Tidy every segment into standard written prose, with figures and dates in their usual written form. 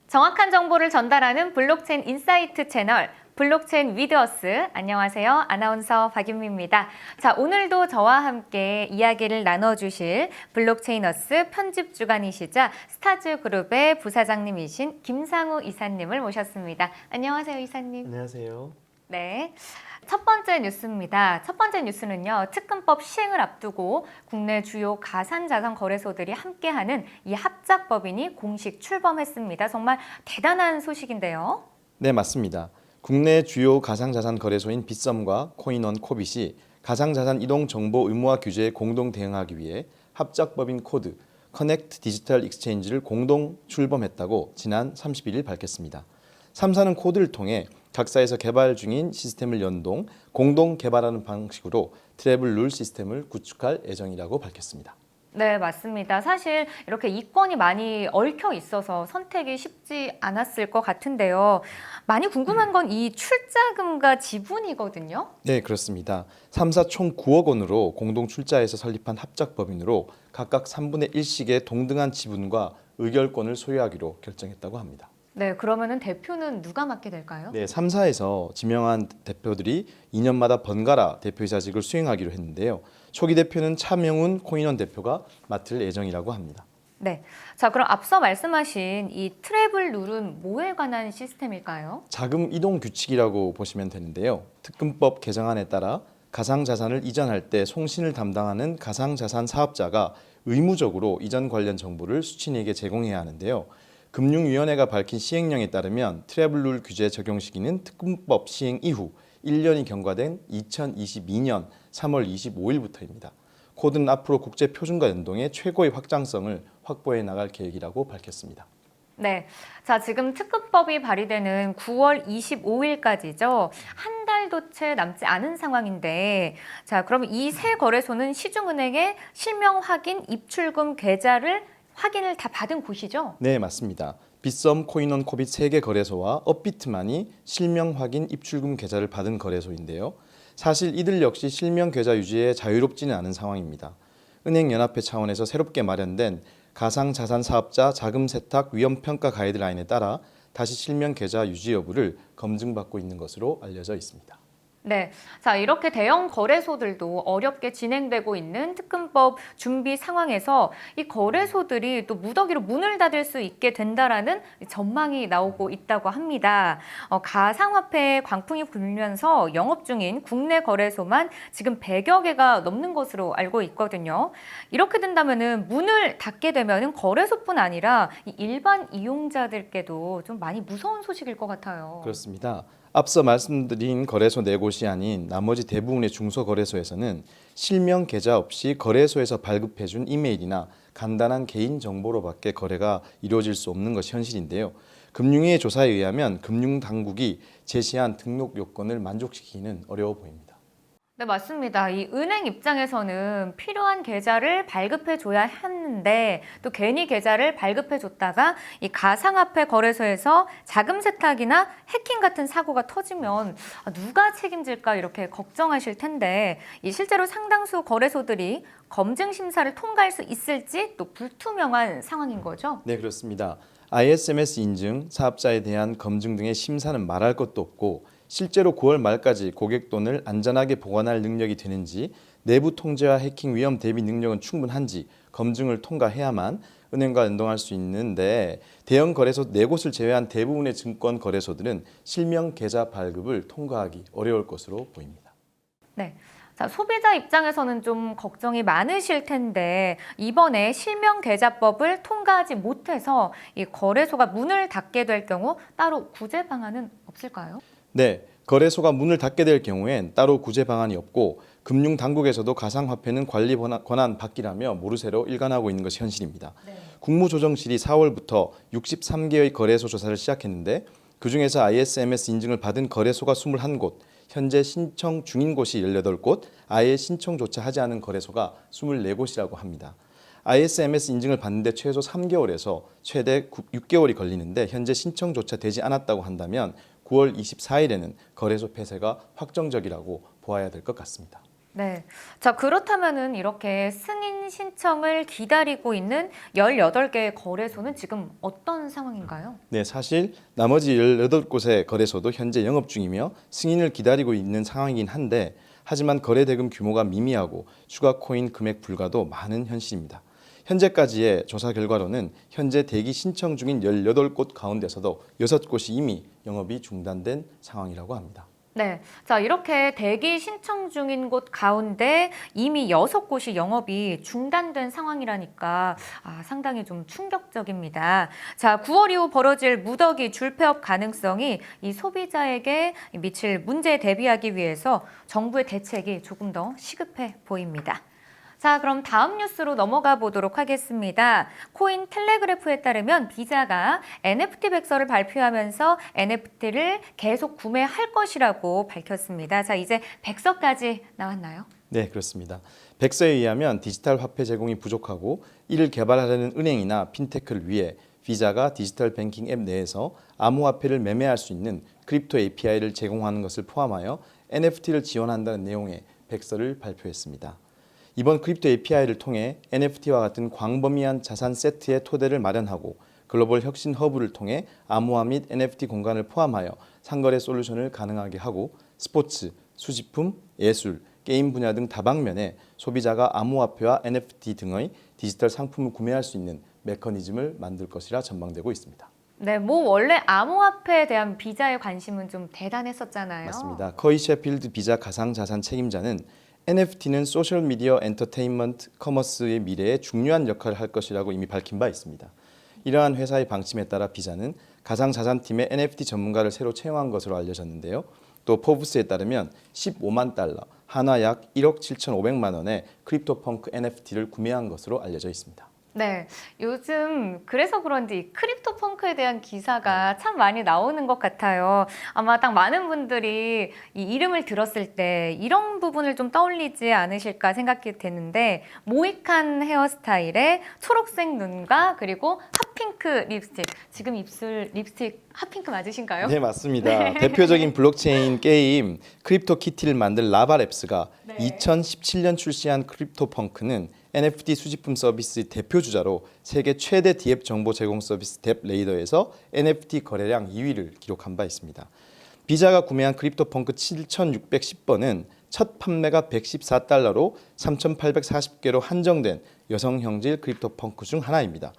정확한 정보를 전달하는 블록체인 인사이트 채널 블록체인 위드 어스. 안녕하세요. 아나운서 박윤미입니다. 자, 오늘도 저와 함께 이야기를 나눠주실 블록체인어스 편집주간이시자 스타즈그룹의 부사장님이신 김상우 이사님을 모셨습니다. 안녕하세요, 이사님. 안녕하세요. 네. 첫 번째 뉴스입니다. 첫 번째 뉴스는요, 특근법 시행을 앞두고 국내 주요 가상자산 거래소들이 함께하는 이 합작법인이 공식 출범했습니다. 정말 대단한 소식인데요. 네, 맞습니다. 국내 주요 가상자산 거래소인 빗썸과 코인원 코빗이 가상자산 이동 정보 의무화 규제에 공동 대응하기 위해 합작법인 코드 커넥트 디지털 익스체인지를 공동 출범했다고 지난 31일 밝혔습니다. 3사는 코드를 통해 각사에서 개발 중인 시스템을 연동, 공동 개발하는 방식으로 트래블 룰 시스템을 구축할 예정이라고 밝혔습니다. 네, 맞습니다. 사실 이렇게 이권이 많이 얽혀 있어서 선택이 쉽지 않았을 것 같은데요. 많이 궁금한 건 이 출자금과 지분이거든요. 네, 그렇습니다. 3사 총 9억 원으로 공동 출자해서 설립한 합작법인으로 각각 3분의 1씩의 동등한 지분과 의결권을 소유하기로 결정했다고 합니다. 네, 그러면은 대표는 누가 맡게 될까요? 네, 3사에서 지명한 대표들이 2년마다 번갈아 대표이사직을 수행하기로 했는데요. 초기 대표는 차명훈 코인원 대표가 맡을 예정이라고 합니다. 네. 자, 그럼 앞서 말씀하신 이 트래블 룰은 뭐에 관한 시스템일까요? 자금 이동 규칙이라고 보시면 되는데요. 특근법 개정안에 따라 가상자산을 이전할 때 송신을 담당하는 가상자산 사업자가 의무적으로 이전 관련 정보를 수취인에게 제공해야 하는데요. 금융위원회가 밝힌 시행령에 따르면 트래블 룰 규제 적용 시기는 특근법 시행 이후 1년이 경과된 2022년 3월 25일부터입니다. 코드는 앞으로 국제 표준과 연동해 최고의 확장성을 확보해 나갈 계획이라고 밝혔습니다. 네. 자, 지금 특근법이 발의되는 9월 25일까지죠. 한 달도 채 남지 않은 상황인데, 자, 그럼 이 세 거래소는 시중은행의 실명 확인 입출금 계좌를 확인을 다 받은 곳이죠? 네, 맞습니다. 빗썸, 코인원, 코빗 3개 거래소와 업비트만이 실명 확인 입출금 계좌를 받은 거래소인데요. 사실 이들 역시 실명 계좌 유지에 자유롭지는 않은 상황입니다. 은행연합회 차원에서 새롭게 마련된 가상자산 사업자 자금 세탁 위험 평가 가이드라인에 따라 다시 실명 계좌 유지 여부를 검증받고 있는 것으로 알려져 있습니다. 네. 자, 이렇게 대형 거래소들도 어렵게 진행되고 있는 특근법 준비 상황에서 이 거래소들이 또 무더기로 문을 닫을 수 있게 된다라는 전망이 나오고 있다고 합니다. 가상화폐 광풍이 불면서 영업 중인 국내 거래소만 지금 100여 개가 넘는 것으로 알고 있거든요. 이렇게 된다면은 문을 닫게 되면은 거래소뿐 아니라 이 일반 이용자들께도 좀 많이 무서운 소식일 것 같아요. 그렇습니다. 앞서 말씀드린 거래소 4곳이 아닌 나머지 대부분의 중소거래소에서는 실명 계좌 없이 거래소에서 발급해준 이메일이나 간단한 개인 정보로밖에 거래가 이루어질 수 없는 것이 현실인데요. 금융위의 조사에 의하면 금융당국이 제시한 등록 요건을 만족시키기는 어려워 보입니다. 네, 맞습니다. 이 은행 입장에서는 필요한 계좌를 발급해 줘야 했는데 또 괜히 계좌를 발급해 줬다가 이 가상화폐 거래소에서 자금 세탁이나 해킹 같은 사고가 터지면 누가 책임질까 이렇게 걱정하실 텐데 이 실제로 상당수 거래소들이 검증 심사를 통과할 수 있을지 또 불투명한 상황인 거죠. 네, 그렇습니다. ISMS 인증, 사업자에 대한 검증 등의 심사는 말할 것도 없고 실제로 9월 말까지 고객 돈을 안전하게 보관할 능력이 되는지, 내부 통제와 해킹 위험 대비 능력은 충분한지 검증을 통과해야만 은행과 연동할 수 있는데 대형 거래소 4곳을 제외한 대부분의 증권 거래소들은 실명 계좌 발급을 통과하기 어려울 것으로 보입니다. 네. 자, 소비자 입장에서는 좀 걱정이 많으실 텐데 이번에 실명계좌법을 통과하지 못해서 이 거래소가 문을 닫게 될 경우 따로 구제 방안은 없을까요? 네, 거래소가 문을 닫게 될 경우엔 따로 구제 방안이 없고 금융당국에서도 가상화폐는 관리 권한 밖이라며 모르쇠로 일관하고 있는 것이 현실입니다. 네. 국무조정실이 4월부터 63개의 거래소 조사를 시작했는데 그중에서 ISMS 인증을 받은 거래소가 21곳, 현재 신청 중인 곳이 18곳, 아예 신청조차 하지 않은 거래소가 24곳이라고 합니다. ISMS 인증을 받는데 최소 3개월에서 최대 6개월이 걸리는데 현재 신청조차 되지 않았다고 한다면 9월 24일에는 거래소 폐쇄가 확정적이라고 보아야 될 것 같습니다. 네. 자, 그렇다면은 이렇게 승인 신청을 기다리고 있는 18개의 거래소는 지금 어떤 상황인가요? 네, 사실 나머지 18곳의 거래소도 현재 영업 중이며 승인을 기다리고 있는 상황이긴 한데 하지만 거래 대금 규모가 미미하고 추가 코인 금액 불가도 많은 현실입니다. 현재까지의 조사 결과로는 현재 대기 신청 중인 18곳 가운데서도 6곳이 이미 영업이 중단된 상황이라고 합니다. 네. 자, 이렇게 대기 신청 중인 곳 가운데 이미 6곳이 영업이 중단된 상황이라니까 상당히 좀 충격적입니다. 자, 9월 이후 벌어질 무더기 줄폐업 가능성이 이 소비자에게 미칠 문제에 대비하기 위해서 정부의 대책이 조금 더 시급해 보입니다. 자, 그럼 다음 뉴스로 넘어가 보도록 하겠습니다. 코인 텔레그래프에 따르면 비자가 NFT 백서를 발표하면서 NFT를 계속 구매할 것이라고 밝혔습니다. 자, 이제 백서까지 나왔나요? 네, 그렇습니다. 백서에 의하면 디지털 화폐 제공이 부족하고 이를 개발하려는 은행이나 핀테크를 위해 비자가 디지털 뱅킹 앱 내에서 암호화폐를 매매할 수 있는 크립토 API를 제공하는 것을 포함하여 NFT를 지원한다는 내용의 백서를 발표했습니다. 이번 크립토 API를 통해 NFT와 같은 광범위한 자산 세트의 토대를 마련하고 글로벌 혁신 허브를 통해 암호화 및 NFT 공간을 포함하여 상거래 솔루션을 가능하게 하고 스포츠, 수집품, 예술, 게임 분야 등 다방면에 소비자가 암호화폐와 NFT 등의 디지털 상품을 구매할 수 있는 메커니즘을 만들 것이라 전망되고 있습니다. 네, 뭐 원래 암호화폐에 대한 비자의 관심은 좀 대단했었잖아요. 맞습니다. 커이 셰필드 비자 가상자산 책임자는 NFT는 소셜미디어 엔터테인먼트 커머스의 미래에 중요한 역할을 할 것이라고 이미 밝힌 바 있습니다. 이러한 회사의 방침에 따라 비자는 가상자산팀의 NFT 전문가를 새로 채용한 것으로 알려졌는데요. 또 포브스에 따르면 15만 달러, 한화 약 1억 7,500만 원의 크립토펑크 NFT를 구매한 것으로 알려져 있습니다. 네, 요즘 그래서 그런지 크립토 펑크에 대한 기사가 참 많이 나오는 것 같아요. 아마 딱 많은 분들이 이 이름을 들었을 때 이런 부분을 좀 떠올리지 않으실까 생각이 되는데 모이칸 헤어스타일에 초록색 눈과 그리고 핫핑크 립스틱. 지금 입술 립스틱 핫핑크 맞으신가요? 네, 맞습니다. 대표적인 블록체인 게임 크립토 키티를 만든 라바랩스가 2017년 출시한 크립토펑크는 NFT 수집품 서비스 대표 주자로 세계 최대 DF 정보 제공 서비스 뎁레이더에서 NFT 거래량 2위를 기록한 바 있습니다. 비자가 구매한 크립토펑크 7610번은 첫 판매가 114달러로 3,840개로 한정된 여성 형질 크립토펑크 중 하나입니다.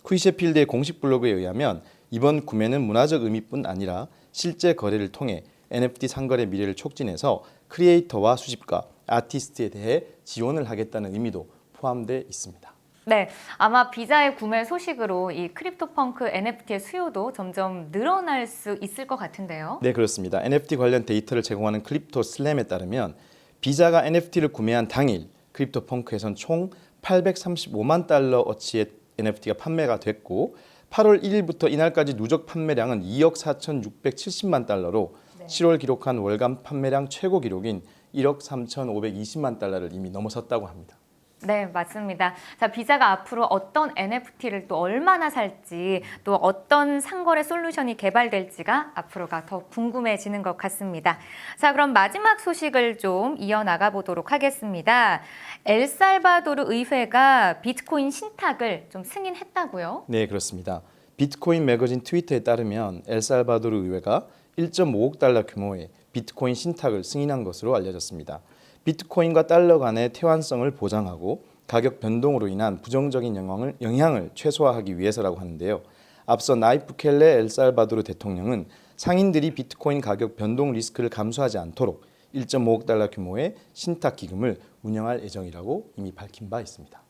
쿠이셰필드의 공식 블로그에 의하면 이번 구매는 문화적 의미뿐 아니라 실제 거래를 통해 NFT 상거래 미래를 촉진해서 크리에이터와 수집가, 아티스트에 대해 지원을 하겠다는 의미도 포함되어 있습니다. 네, 아마 비자의 구매 소식으로 이 크립토펑크 NFT의 수요도 점점 늘어날 수 있을 것 같은데요. 네, 그렇습니다. NFT 관련 데이터를 제공하는 크립토 슬램에 따르면 비자가 NFT를 구매한 당일 크립토펑크에선 총 835만 달러 어치의 NFT가 판매가 됐고 8월 1일부터 이날까지 누적 판매량은 2억 4,670만 달러로 7월 기록한 월간 판매량 최고 기록인 1억 3,520만 달러를 이미 넘어섰다고 합니다. 네, 맞습니다. 자, 비자가 앞으로 어떤 NFT를 또 얼마나 살지, 또 어떤 상거래 솔루션이 개발될지가 앞으로가 더 궁금해지는 것 같습니다. 자, 그럼 마지막 소식을 좀 이어나가 보도록 하겠습니다. 엘살바도르 의회가 비트코인 신탁을 좀 승인했다고요? 네, 그렇습니다. 비트코인 매거진 트위터에 따르면 엘살바도르 의회가 1.5억 달러 규모의 비트코인 신탁을 승인한 것으로 알려졌습니다. 비트코인과 달러 간의 태환성을 보장하고 가격 변동으로 인한 부정적인 영향을 최소화하기 위해서라고 하는데요. 앞서 나이프 켈레 엘살바도르 대통령은 상인들이 비트코인 가격 변동 리스크를 감수하지 않도록 1.5억 달러 규모의 신탁 기금을 운영할 예정이라고 이미 밝힌 바 있습니다.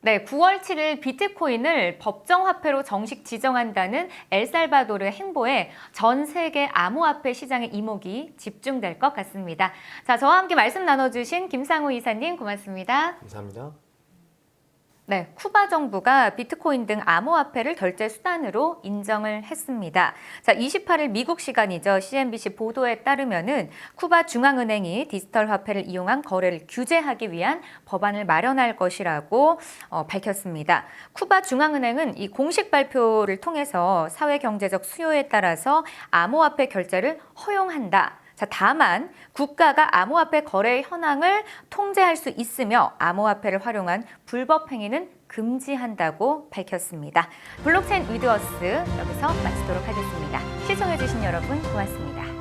네, 9월 7일 비트코인을 법정화폐로 정식 지정한다는 엘살바도르의 행보에 전 세계 암호화폐 시장의 이목이 집중될 것 같습니다. 자, 저와 함께 말씀 나눠주신 김상우 이사님 고맙습니다. 감사합니다. 네, 쿠바 정부가 비트코인 등 암호화폐를 결제 수단으로 인정을 했습니다. 자, 28일 미국 시간이죠. CNBC 보도에 따르면은 쿠바 중앙은행이 디지털 화폐를 이용한 거래를 규제하기 위한 법안을 마련할 것이라고 밝혔습니다. 쿠바 중앙은행은 이 공식 발표를 통해서 사회 경제적 수요에 따라서 암호화폐 결제를 허용한다. 자, 다만 국가가 암호화폐 거래 현황을 통제할 수 있으며 암호화폐를 활용한 불법 행위는 금지한다고 밝혔습니다. 블록체인 위드어스 여기서 마치도록 하겠습니다. 시청해주신 여러분 고맙습니다.